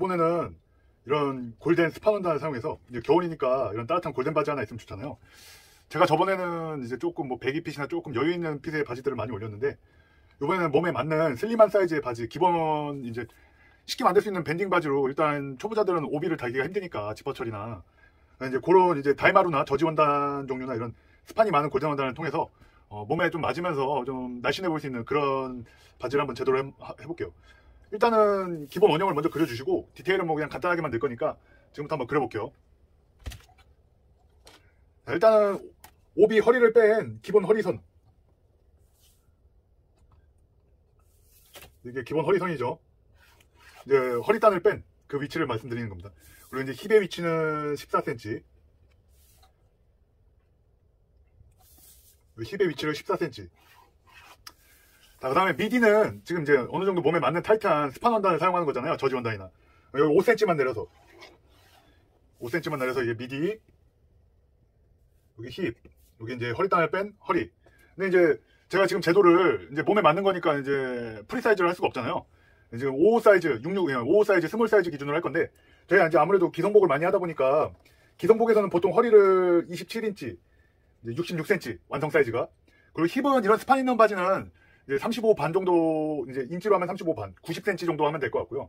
기본에는 이런 골덴 스판 원단을 사용해서 이제 겨울이니까 이런 따뜻한 골덴 바지 하나 있으면 좋잖아요. 제가 저번에는 이제 조금 뭐 배기 핏이나 조금 여유 있는 핏의 바지들을 많이 올렸는데, 이번에는 몸에 맞는 슬림한 사이즈의 바지, 기본 이제 쉽게 만들 수 있는 밴딩 바지로, 일단 초보자들은 오비를 달기가 힘드니까 지퍼 처리나 이제 그런 이제 다이마루나 저지 원단 종류나 이런 스판이 많은 골덴 원단을 통해서 몸에 좀 맞으면서 좀 날씬해 보일 수 있는 그런 바지를 한번 제대로 해볼게요. 일단은 기본 원형을 먼저 그려주시고, 디테일은 뭐 그냥 간단하게 만들 거니까 지금부터 한번 그려볼게요. 자, 일단은 오비 허리를 뺀 기본 허리선, 이게 기본 허리선이죠. 이제 허리단을 뺀 그 위치를 말씀드리는 겁니다. 그리고 이제 힙의 위치는 14cm, 힙의 위치를 14cm. 자, 그 다음에 미디는 지금 이제 어느 정도 몸에 맞는 타이트한 스판 원단을 사용하는 거잖아요. 저지 원단이나. 여기 5cm만 내려서, 5cm만 내려서 이제 미디, 여기 힙, 여기 이제 허리단을 뺀 허리. 근데 이제 제가 지금 제도를 이제 몸에 맞는 거니까 이제 프리 사이즈를 할 수가 없잖아요. 지금 55 사이즈, 66, 55 사이즈, 스몰 사이즈 기준으로 할 건데, 저희가 이제 아무래도 기성복을 많이 하다 보니까 기성복에서는 보통 허리를 27인치, 66cm 완성 사이즈가, 그리고 힙은 이런 스판 있는 바지는 이제 35 반 정도, 이제 인치로 하면 35 반, 90cm 정도 하면 될 것 같고요.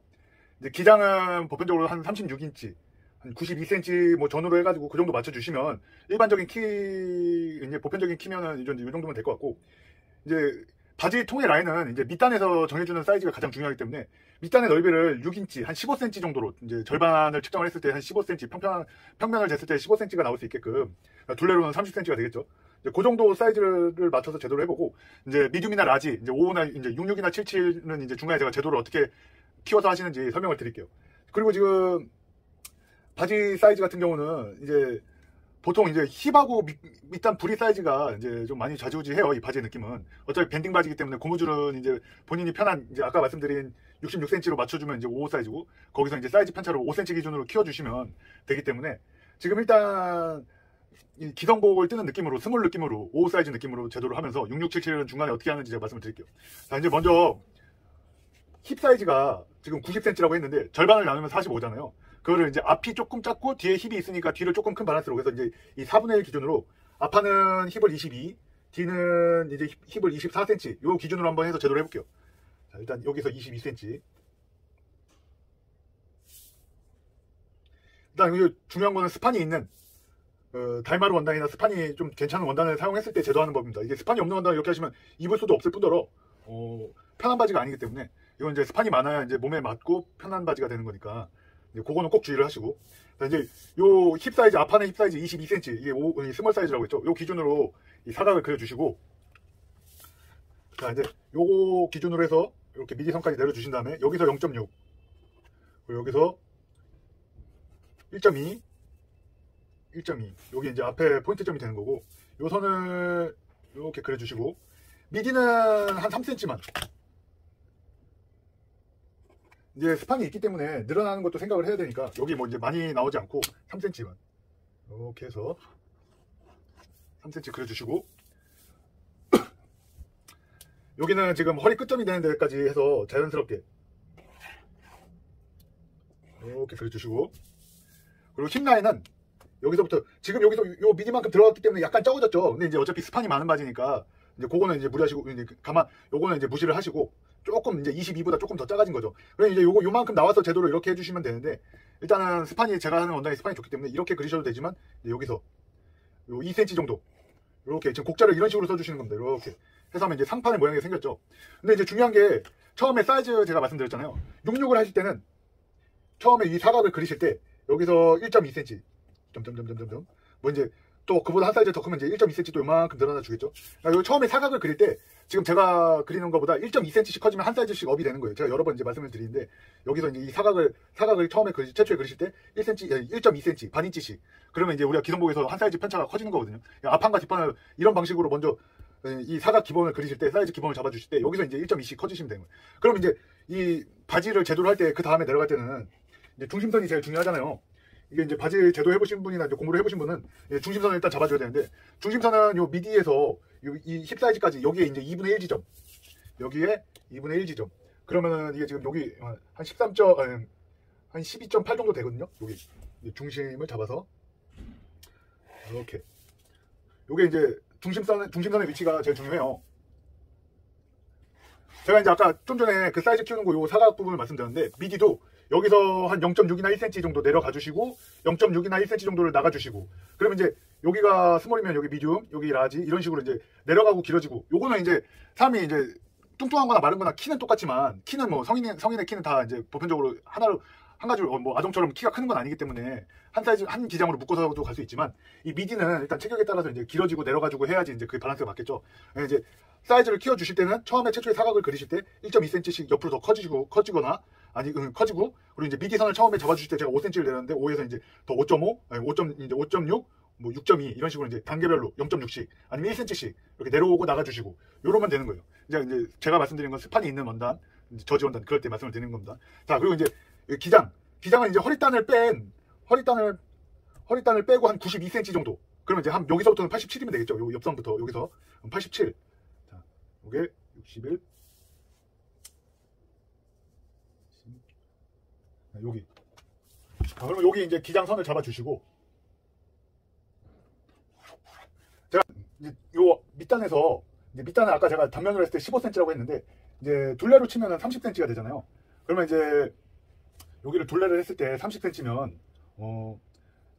이제 기장은 보편적으로 한 36인치, 한 92cm 뭐 전후로 해가지고 그 정도 맞춰주시면, 일반적인 키, 이제 보편적인 키면은 이 정도면 될 것 같고, 이제 바지 통의 라인은 이제 밑단에서 정해주는 사이즈가 가장 중요하기 때문에, 밑단의 넓이를 6인치, 한 15cm 정도로, 이제 절반을 측정을 했을 때 한 15cm, 평면을 jes을 때 15cm가 나올 수 있게끔, 둘레로는 30cm가 되겠죠. 이제 그 정도 사이즈를 맞춰서 제도를 해보고, 이제 미디움이나 라지, 이제 55나 이제 66이나 77은 이제 중간에 제가 제도를 어떻게 키워서 하시는지 설명을 드릴게요. 그리고 지금 바지 사이즈 같은 경우는 이제 보통 이제 힙하고 밑단 부리 사이즈가 이제 좀 많이 좌지우지해요. 이 바지의 느낌은. 어차피 밴딩 바지이기 때문에 고무줄은 이제 본인이 편한, 이제 아까 말씀드린 66cm로 맞춰주면 이제 55 사이즈고, 거기서 이제 사이즈 편차로 5cm 기준으로 키워주시면 되기 때문에, 지금 일단 이 기성복을 뜨는 느낌으로, 스몰 느낌으로, 55 사이즈 느낌으로 제도를 하면서 6677은 중간에 어떻게 하는지 제가 말씀을 드릴게요. 자, 이제 먼저 힙 사이즈가 지금 90cm라고 했는데 절반을 나누면 45잖아요. 그거를 이제 앞이 조금 작고 뒤에 힙이 있으니까 뒤를 조금 큰 밸런스로, 그래서 이제 이 4분의 1 기준으로 앞판은 힙을 22, 뒤는 이제 힙을 24cm, 요 기준으로 한번 해서 제도를 해볼게요. 자, 일단 여기서 22cm. 일단 여기 중요한 거는 스판이 있는 다이마루 원단이나 스판이 좀 괜찮은 원단을 사용했을 때 제도하는 법입니다. 이게 스판이 없는 원단을 이렇게 하시면 입을 수도 없을 뿐더러 편한 바지가 아니기 때문에, 이건 이제 스판이 많아야 이제 몸에 맞고 편한 바지가 되는 거니까 그거는 꼭 주의를 하시고, 이제 요 힙 사이즈, 앞판의 힙 사이즈 22cm, 이게 스몰 사이즈라고 했죠. 요 기준으로 이 사각을 그려주시고, 자, 이제 요거 기준으로 해서 이렇게 미디선까지 내려주신 다음에 여기서 0.6, 그리고 여기서 1.2, 1.2, 여기 이제 앞에 포인트점이 되는 거고, 요 선을 이렇게 그려주시고, 미디는 한 3cm만. 이제 스판이 있기 때문에 늘어나는 것도 생각을 해야 되니까, 여기 뭐 이제 많이 나오지 않고 3cm만 이렇게 해서 3cm 그려주시고, 여기는 지금 허리 끝점이 되는 데까지 해서 자연스럽게 이렇게 그려주시고, 그리고 힙 라인은 여기서부터, 지금 여기서 요 미디만큼 들어갔기 때문에 약간 적어졌죠. 근데 이제 어차피 스판이 많은 바지니까 이제 그거는 이제 무리하시고, 이제 요거는 이제 무시를 하시고, 조금 이제 22보다 조금 더 작아진 거죠. 그럼 이제 요만큼 나와서 제도로 이렇게 해주시면 되는데, 일단은 스판이, 제가 하는 원단이 스판이 좋기 때문에 이렇게 그리셔도 되지만, 여기서 요 2cm 정도, 이렇게 지금 곡자를 이런 식으로 써주시는 겁니다. 이렇게 해서 하면 이제 상판의 모양이 생겼죠. 근데 이제 중요한 게, 처음에 사이즈 제가 말씀드렸잖아요. 66을 하실 때는 처음에 이 사각을 그리실 때 여기서 1.2cm 점점점점점, 뭐 이제 또 그보다 한 사이즈 더 크면 이제 1.2cm 또 요만큼 늘어나 주겠죠. 그러니까 처음에 사각을 그릴 때 지금 제가 그리는 것보다 1.2cm씩 커지면 한 사이즈씩 업이 되는 거예요. 제가 여러 번 이제 말씀을 드리는데, 여기서 이제 이 사각을 처음에 최초에 그리실 때 1.2cm, 반 인치씩. 그러면 이제 우리가 기성복에서 한 사이즈 편차가 커지는 거거든요. 앞판과 뒷판을 이런 방식으로 먼저 이 사각 기본을 그리실 때, 사이즈 기본을 잡아주실 때 여기서 이제 1.2씩 커지시면 되는 거예요. 그럼 이제 이 바지를 제도를 할 때 그 다음에 내려갈 때는 이제 중심선이 제일 중요하잖아요. 이게 이제 바지 제도 해보신 분이나 이제 공부를 해보신 분은 중심선을 일단 잡아줘야 되는데, 중심선은 요 미디에서 이 힙 사이즈까지 여기에 이제 2분의 1 지점, 여기에 2분의 1 지점. 그러면은 이게 지금 여기 한 한 12.8 정도 되거든요. 여기 중심을 잡아서 이렇게. 요게 이제 중심선의 위치가 제일 중요해요. 제가 이제 아까 좀 전에 그 사이즈 키우는 거 요 사각 부분을 말씀드렸는데, 미디도 여기서 한 0.6이나 1cm 정도 내려가 주시고 0.6이나 1cm 정도를 나가 주시고, 그러면 이제 여기가 스몰이면 여기 미디움, 여기 라지, 이런 식으로 이제 내려가고 길어지고. 요거는 이제 사람이 이제 뚱뚱한 거나 마른 거나 키는 똑같지만, 키는 뭐 성인의 키는 다 이제 보편적으로 한 가지로 뭐 아동처럼 키가 큰 건 아니기 때문에 한 기장으로 묶어서도 갈 수 있지만, 이 미디는 일단 체격에 따라서 이제 길어지고 내려가지고 해야지 이제 그 밸런스가 맞겠죠. 이제 사이즈를 키워 주실 때는 처음에 최초의 사각을 그리실 때 1.2cm씩 옆으로 더 커지거나 커지고, 그리고 이제 미디 선을 처음에 잡아 주실 때 제가 5cm를 내렸는데 5에서 이제 더 5.5, 5.6, 뭐 6.2 이런 식으로 이제 단계별로 0.6씩 아니면 1cm씩 이렇게 내려오고 나가 주시고, 요러면 되는 거예요. 이제 제가 말씀드린 건 스판이 있는 원단, 저지 원단, 그럴 때 말씀을 드리는 겁니다. 자, 그리고 이제 기장은 이제 허리단을 빼고 한 92cm 정도. 그러면 이제 한 여기서부터는 87이면 되겠죠. 요 옆선부터 여기서 87. 자, 요게 61. 여기. 자, 그러면 여기 이제 기장선을 잡아주시고, 제가 이제 요 밑단은 아까 제가 단면으로 했을 때 15cm라고 했는데, 이제 둘레로 치면은 30cm가 되잖아요. 그러면 이제 여기를 둘레를 했을 때 30cm면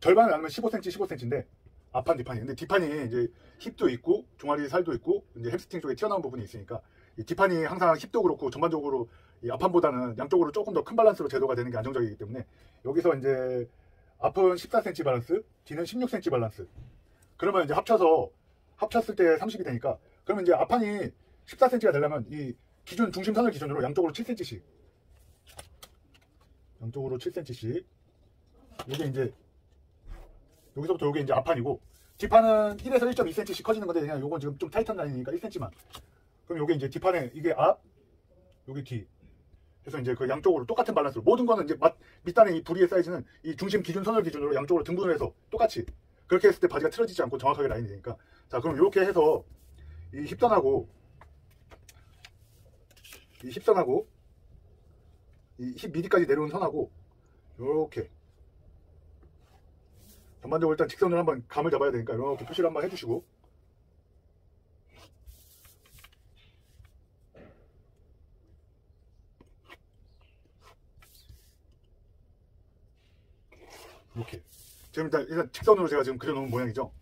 절반을 나누면 15cm인데, 앞판 뒷판이. 근데 뒷판이 이제 힙도 있고 종아리 살도 있고 이제 햄스트링 쪽에 튀어나온 부분이 있으니까, 이 뒷판이 항상 힙도 그렇고 전반적으로 이 앞판보다는 양쪽으로 조금 더 큰 밸런스로 제도가 되는 게 안정적이기 때문에, 여기서 이제 앞은 14cm 밸런스, 뒤는 16cm 밸런스. 그러면 이제 합쳤을 때 30이 되니까, 그러면 이제 앞판이 14cm가 되려면 이 중심선을 기준으로 양쪽으로 7cm씩. 요게 이제 여기서부터 요게 이제 앞판이고, 뒷판은 1에서 1.2cm씩 커지는 건데, 그냥 요건 지금 좀 타이트한 라인이니까 1cm만. 그럼 요게 이제 뒷판에 이게 앞, 요게 뒤. 그래서 이제 그 양쪽으로 똑같은 밸런스로, 모든 거는 이제 밑단의 이 부리의 사이즈는 이 중심 기준선을 기준으로 양쪽으로 등분을 해서 똑같이, 그렇게 했을 때 바지가 틀어지지 않고 정확하게 라인이 되니까. 자, 그럼 이렇게 해서 이 힙선하고 이 힙 미디까지 내려온 선하고 이렇게 전반적으로 일단 직선을 한번 감을 잡아야 되니까 이렇게 표시를 한번 해주시고, 이렇게 지금 일단 직선으로 제가 지금 그려놓은 모양이죠.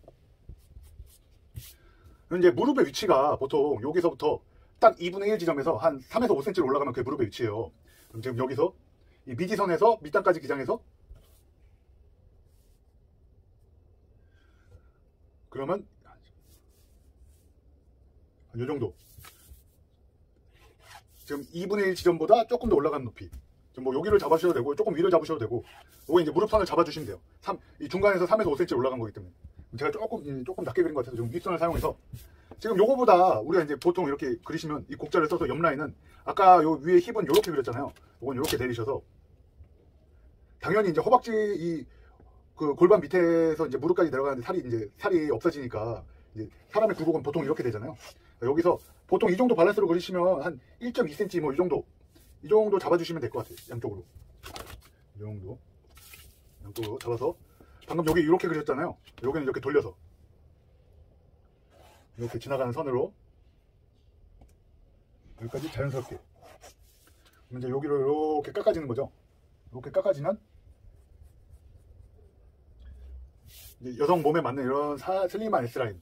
이제 무릎의 위치가 보통 여기서부터 딱 2분의 1 지점에서 한 3에서 5cm로 올라가면 그게 무릎의 위치예요. 그럼 지금 여기서 이 미디선에서 밑단까지 기장해서, 그러면 이 정도, 지금 2분의 1 지점보다 조금 더 올라가는 높이, 뭐 여기를 잡아주셔도 되고 조금 위를 잡으셔도 되고, 요거 이제 무릎선을 잡아주시면 돼요. 이 중간에서 3에서 5cm 올라간 거기 때문에. 제가 조금 낮게 그린 것 같아서 지금 윗선을 사용해서, 지금 요거보다 우리가 이제 보통 이렇게 그리시면 이 곡자를 써서 옆 라인은 아까 요 위에 힙은 이렇게 그렸잖아요. 요건 이렇게 내리셔서, 당연히 이제 허벅지 그 골반 밑에서 이제 무릎까지 내려가는데 살이 없어지니까 이제 사람의 굴곡은 보통 이렇게 되잖아요. 여기서 보통 이 정도 밸런스로 그리시면 한 1.2cm 뭐 이 정도 잡아주시면 될 것 같아요. 양쪽으로 잡아서, 방금 여기 이렇게 그렸잖아요. 여기는 이렇게 돌려서 이렇게 지나가는 선으로 여기까지 자연스럽게. 이제 여기를 이렇게 깎아지는 거죠. 이렇게 깎아지면 이제 여성 몸에 맞는 이런 슬림한 S라인,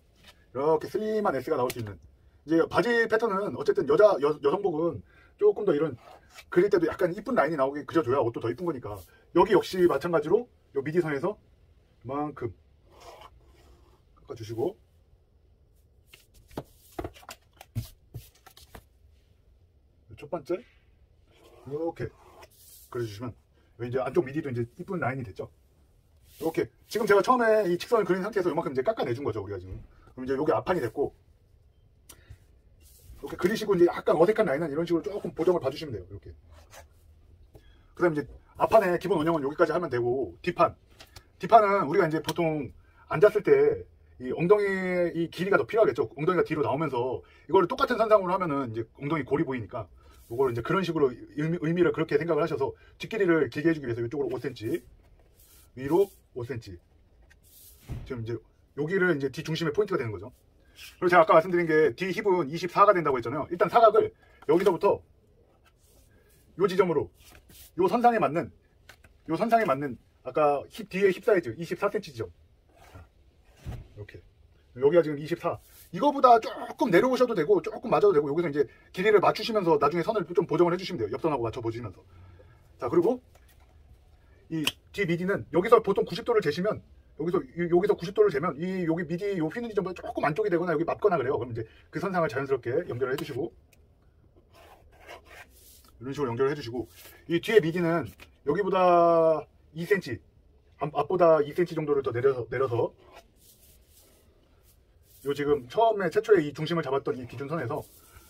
이렇게 슬림한 S가 나올 수 있는. 이제 바지 패턴은 어쨌든 여성복은 조금 더 이런 그릴 때도 약간 이쁜 라인이 나오게 그려줘야 옷도 더 이쁜 거니까, 여기 역시 마찬가지로 요 미디선에서 이만큼 깎아주시고, 첫 번째 이렇게 그려주시면 이제 안쪽 미디도 이제 이쁜 라인이 됐죠. 이렇게 지금 제가 처음에 이 직선을 그린 상태에서 이만큼 이제 깎아내준 거죠, 우리가 지금. 그럼 이제 여기 앞판이 됐고, 이렇게 그리시고 이제 약간 어색한 라인은 이런 식으로 조금 보정을 봐주시면 돼요. 이렇게. 그다음 이제 앞판의 기본 원형은 여기까지 하면 되고, 뒷판은 우리가 이제 보통 앉았을 때 이 엉덩이의 이 길이가 더 필요하겠죠. 엉덩이가 뒤로 나오면서 이거를 똑같은 선상으로 하면은 이제 엉덩이 골이 보이니까 요걸 이제 그런 식으로 의미를 그렇게 생각을 하셔서 뒷길이를 길게 해주기 위해서 이쪽으로 5cm, 위로 5cm. 지금 이제 여기를 이제 뒷중심의 포인트가 되는 거죠. 그리고 제가 아까 말씀드린 게 뒤 힙은 24가 된다고 했잖아요. 일단 사각을 여기서부터 요 지점으로 요 선상에 맞는 아까 힙 뒤에 힙 사이즈 24cm 지점. 이렇게 여기가 지금 24. 이거보다 조금 내려오셔도 되고 조금 맞아도 되고 여기서 이제 길이를 맞추시면서 나중에 선을 좀 보정을 해주시면 돼요. 옆선하고 맞춰 보시면서. 자, 그리고 이 뒤 미디는 여기서 보통 90도를 재시면 여기서 90도를 재면 이 여기 미디 요 휘는 지점보다 조금 안쪽이 되거나 여기 맞거나 그래요. 그럼 이제 그 선상을 자연스럽게 연결을 해주시고 이런 식으로 연결을 해주시고 이 뒤에 미디는 여기보다 2cm 앞보다 2cm 정도를 더 내려서 요 지금 처음에 최초에 이 중심을 잡았던 이 기준선에서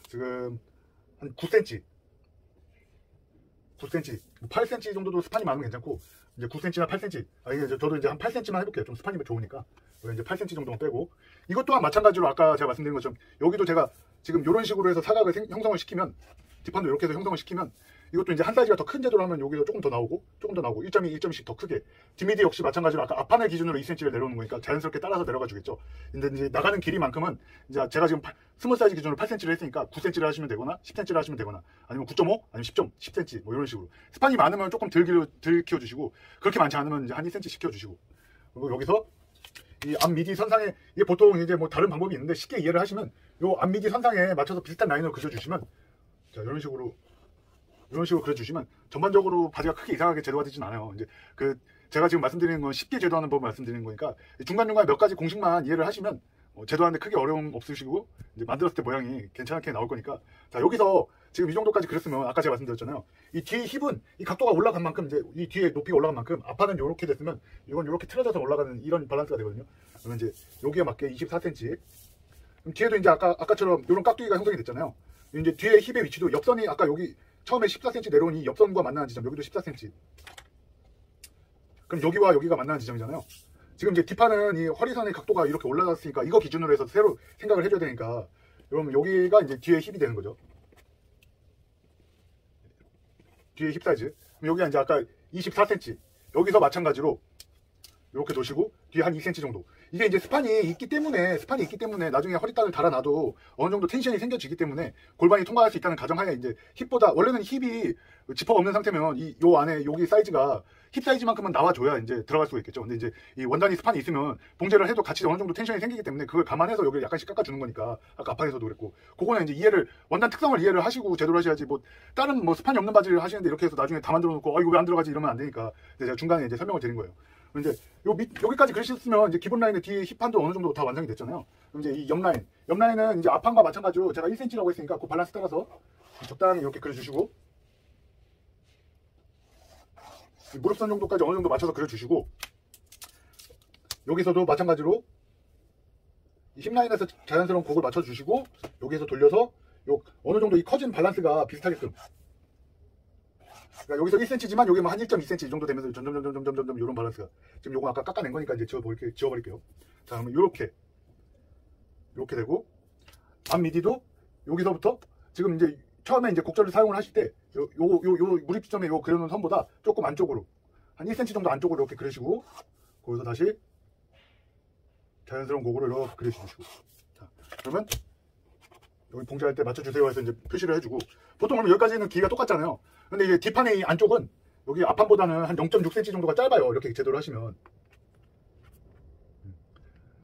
지금 한 9cm 8cm 정도도 스판이 많으면 괜찮고 이제 9cm나 8cm 이게 저도 이제 한 8cm만 해볼게요. 좀 스판이 좋으니까 이제 8cm 정도만 빼고 이것 또한 마찬가지로 아까 제가 말씀드린 것처럼 여기도 제가 지금 이런 식으로 해서 사각을 형성을 시키면 뒷판도 이렇게 해서 형성을 시키면 이것도 이제 한 사이즈가 더 큰 제도로 하면 여기서 조금 더 나오고 1.2, 1.2씩 더 크게 뒷미디 역시 마찬가지로 아까 앞판을 기준으로 2cm를 내려오는 거니까 자연스럽게 따라서 내려가 주겠죠. 근데 이제 나가는 길이만큼은 이제 제가 지금 스몰 사이즈 기준으로 8cm를 했으니까 9cm를 하시면 되거나 10cm를 하시면 되거나 아니면 9.5 아니면 10cm 뭐 이런 식으로 스판이 많으면 조금 덜 키워주시고 그렇게 많지 않으면 이제 한 2cm씩 키워주시고 그리고 여기서 이 앞 미디 선상에 이게 보통 이제 뭐 다른 방법이 있는데 쉽게 이해를 하시면 요 앞 미디 선상에 맞춰서 비슷한 라인으로 그려주시면 자 이런 식으로 그려주시면 전반적으로 바지가 크게 이상하게 제도가 되진 않아요. 이제 제가 지금 말씀드리는 건 쉽게 제도하는 법을 말씀드리는 거니까 중간중간 몇 가지 공식만 이해를 하시면 제도하는데 크게 어려움 없으시고 이제 만들었을 때 모양이 괜찮게 나올 거니까 자 여기서 지금 이 정도까지 그렸으면 아까 제가 말씀드렸잖아요. 이 뒤에 힙은 이 각도가 올라간 만큼 이제 이 뒤에 높이가 올라간 만큼 앞판은 이렇게 됐으면 이건 이렇게 틀어져서 올라가는 이런 밸런스가 되거든요. 그러면 이제 여기에 맞게 24cm. 그럼 뒤에도 이제 아까처럼 이런 깍두기가 형성이 됐잖아요. 이제 뒤에 힙의 위치도 옆선이 아까 여기 처음에 14cm 내려온 이 옆선과 만나는 지점 여기도 14cm. 그럼 여기와 여기가 만나는 지점이잖아요. 지금 이제 뒷판은 이 허리선의 각도가 이렇게 올라갔으니까 이거 기준으로 해서 새로 생각을 해줘야 되니까 그러면 여기가 이제 뒤에 힙이 되는 거죠. 뒤에 힙 사이즈. 그럼 여기가 이제 아까 24cm. 여기서 마찬가지로 이렇게 놓으시고 뒤에 한 2cm 정도. 이게 이제 스판이 있기 때문에 나중에 허리단을 달아놔도 어느 정도 텐션이 생겨지기 때문에 골반이 통과할 수 있다는 가정하에 이제 힙보다 원래는 힙이 지퍼가 없는 상태면 요 안에 여기 사이즈가 힙 사이즈만큼은 나와줘야 이제 들어갈 수가 있겠죠. 근데 이제 이 원단이 스판이 있으면 봉제를 해도 같이 어느 정도 텐션이 생기기 때문에 그걸 감안해서 여기를 약간씩 깎아주는 거니까 아까 앞판에서도 그랬고 그거는 이제 원단 특성을 이해를 하시고 제대로 하셔야지 뭐 다른 뭐 스판이 없는 바지를 하시는데 이렇게 해서 나중에 다 만들어 놓고 이거 왜 안 들어가지 이러면 안 되니까 제가 중간에 이제 설명을 드린 거예요. 이제 여기까지 그리셨으면 이제 기본 라인의 뒤에 힙판도 어느 정도 다 완성이 됐잖아요. 그럼 이제 이 옆라인은 이제 앞판과 마찬가지로 제가 1cm라고 했으니까 그 밸런스 따라서 적당히 이렇게 그려주시고 무릎선 정도까지 어느 정도 맞춰서 그려주시고 여기서도 마찬가지로 힙 라인에서 자연스러운 곡을 맞춰주시고 여기에서 돌려서 어느 정도 이 커진 밸런스가 비슷하게끔. 그러니까 여기서 1cm지만 여기 한 1.2cm 이 정도 되면서 점점 이런 밸런스가 지금 요거 아까 깎아낸 거니까 이제 지워버릴게요. 자 그러면 이렇게 되고 앞 미디도 여기서부터 지금 이제 처음에 이제 곡절을 사용을 하실 때 요 무립점에 요 그려놓은 선보다 조금 안쪽으로 한 1cm 정도 안쪽으로 이렇게 그리시고 거기서 다시 자연스러운 곡으로 이렇게 그려주시고 자 그러면 여기 봉제할 때 맞춰주세요 해서 이제 표시를 해주고 보통 그러면 여기까지는 길이가 똑같잖아요. 근데 이제 뒷판의 이 안쪽은 여기 앞판보다는 한 0.6cm 정도가 짧아요. 이렇게 제대로 하시면.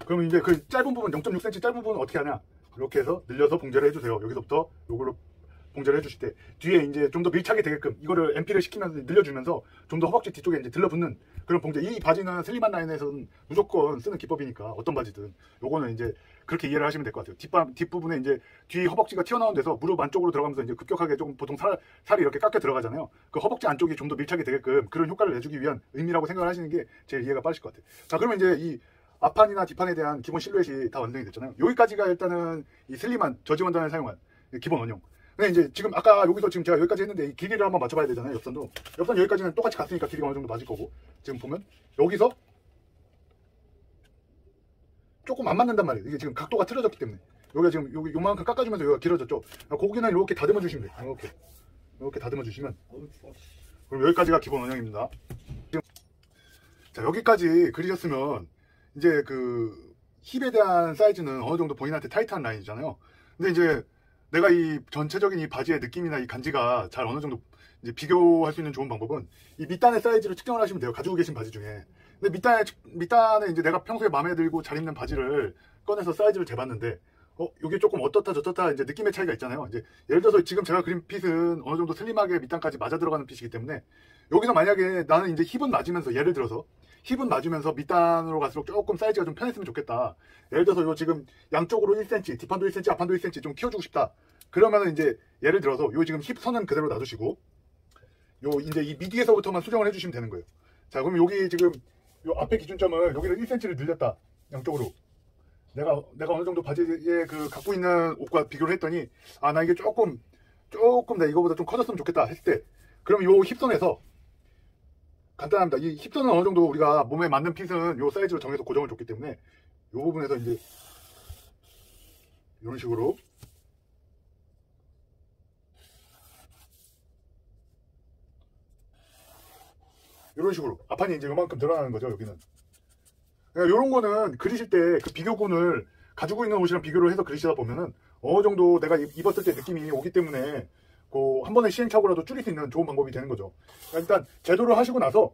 그러면 이제 그 짧은 부분 0.6cm 짧은 부분은 어떻게 하냐 이렇게 해서 늘려서 봉제를 해주세요. 여기서부터 요걸로 봉제를 해주실 때 뒤에 이제 좀 더 밀착이 되게끔 이거를 MP를 시키면서 늘려주면서 좀 더 허벅지 뒤쪽에 이제 들러붙는 그런 봉제. 이 바지는 슬림한 라인에서는 무조건 쓰는 기법이니까 어떤 바지든 요거는 이제 그렇게 이해를 하시면 될 것 같아요. 뒷부분에 이제 뒤 허벅지가 튀어나온 데서 무릎 안쪽으로 들어가면서 이제 급격하게 조금 보통 살이 이렇게 깎여 들어가잖아요. 그 허벅지 안쪽이 좀 더 밀착이 되게끔 그런 효과를 내주기 위한 의미라고 생각을 하시는 게 제일 이해가 빠르실 것 같아요. 자 그러면 이제 이 앞판이나 뒷판에 대한 기본 실루엣이 다 완성이 됐잖아요. 여기까지가 일단은 이 슬림한 저지 원단을 사용한 기본 원형. 근데 이제 지금 아까 여기서 지금 제가 여기까지 했는데 이 길이를 한번 맞춰봐야 되잖아요. 옆선 여기까지는 똑같이 갔으니까 길이가 어느 정도 맞을 거고 지금 보면 여기서 조금 안 맞는단 말이에요. 이게 지금 각도가 틀어졌기 때문에 여기가 지금 요만큼 깎아주면서 여기가 길어졌죠. 고기는 이렇게 다듬어 주시면 돼요. 이렇게 이렇게 다듬어 주시면, 그럼 여기까지가 기본 원형입니다. 자, 여기까지 그리셨으면 이제 그 힙에 대한 사이즈는 어느 정도 본인한테 타이트한 라인이잖아요. 근데 이제 내가 이 전체적인 이 바지의 느낌이나 이 간지가 잘 어느 정도 이제 비교할 수 있는 좋은 방법은 이 밑단의 사이즈를 측정을 하시면 돼요. 가지고 계신 바지 중에. 근데 밑단에 이제 내가 평소에 마음에 들고 잘 입는 바지를 꺼내서 사이즈를 재봤는데, 이게 조금 어떻다 저떻다 이제 느낌의 차이가 있잖아요. 이제 예를 들어서 지금 제가 그린 핏은 어느 정도 슬림하게 밑단까지 맞아 들어가는 핏이기 때문에, 여기서 만약에 나는 이제 힙은 맞으면서, 예를 들어서 힙은 맞으면서 밑단으로 갈수록 조금 사이즈가 좀 편했으면 좋겠다. 예를 들어서 요 지금 양쪽으로 1cm, 뒷판도 1cm, 앞판도 1cm 좀 키워주고 싶다. 그러면은 이제 예를 들어서 요 지금 힙 선은 그대로 놔두시고, 요 이제 이 미디에서부터만 수정을 해주시면 되는 거예요. 자, 그러면 여기 지금 요 앞에 기준점을 여기를 1cm를 늘렸다. 양쪽으로. 내가 어느 정도 바지에 그 갖고 있는 옷과 비교를 했더니, 아, 나 이게 조금 나 이거보다 좀 커졌으면 좋겠다 했을 때, 그럼 요 힙선에서 간단합니다. 이 힙선은 어느 정도 우리가 몸에 맞는 핏은 요 사이즈로 정해서 고정을 줬기 때문에, 요 부분에서 이제 이런 식으로 앞판이 이제 요만큼 늘어나는 거죠. 여기는 이런 거는 그리실 때 그 비교군을 가지고 있는 옷이랑 비교를 해서 그리시다 보면은 어느 정도 내가 입었을 때 느낌이 오기 때문에 그 한 번의 시행착오라도 줄일 수 있는 좋은 방법이 되는 거죠. 그러니까 일단 제도를 하시고 나서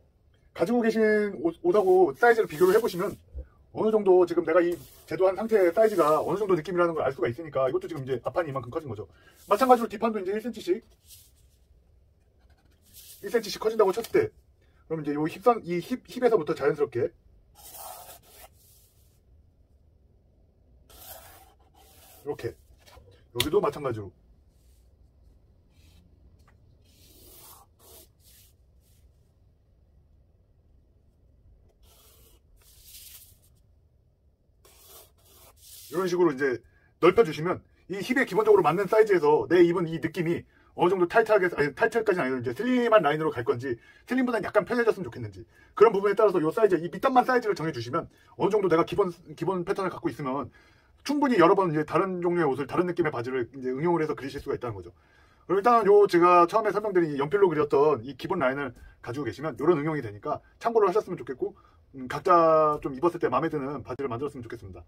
가지고 계신 옷하고 사이즈를 비교를 해보시면 어느 정도 지금 내가 이 제도한 상태의 사이즈가 어느 정도 느낌이라는 걸 알 수가 있으니까, 이것도 지금 이제 앞판이 이만큼 커진 거죠. 마찬가지로 뒷판도 이제 1cm씩 커진다고 쳤을 때, 그럼 이제 요 힙에서부터 자연스럽게 이렇게, 여기도 마찬가지로 이런 식으로 이제 넓혀주시면 이 힙에 기본적으로 맞는 사이즈에서 내 입은 이 느낌이 어느 정도 타이트하게, 아니 타이트까지는 아니고 이제 슬림한 라인으로 갈 건지, 슬림보다는 약간 편해졌으면 좋겠는지, 그런 부분에 따라서 이 사이즈, 이 밑단만 사이즈를 정해주시면 어느 정도 내가 기본 패턴을 갖고 있으면 충분히 여러 번 이제 다른 종류의 옷을, 다른 느낌의 바지를 이제 응용을 해서 그리실 수가 있다는 거죠. 그럼 일단 요 제가 처음에 설명드린 이 연필로 그렸던 이 기본 라인을 가지고 계시면 이런 응용이 되니까 참고를 하셨으면 좋겠고, 각자 좀 입었을 때 마음에 드는 바지를 만들었으면 좋겠습니다.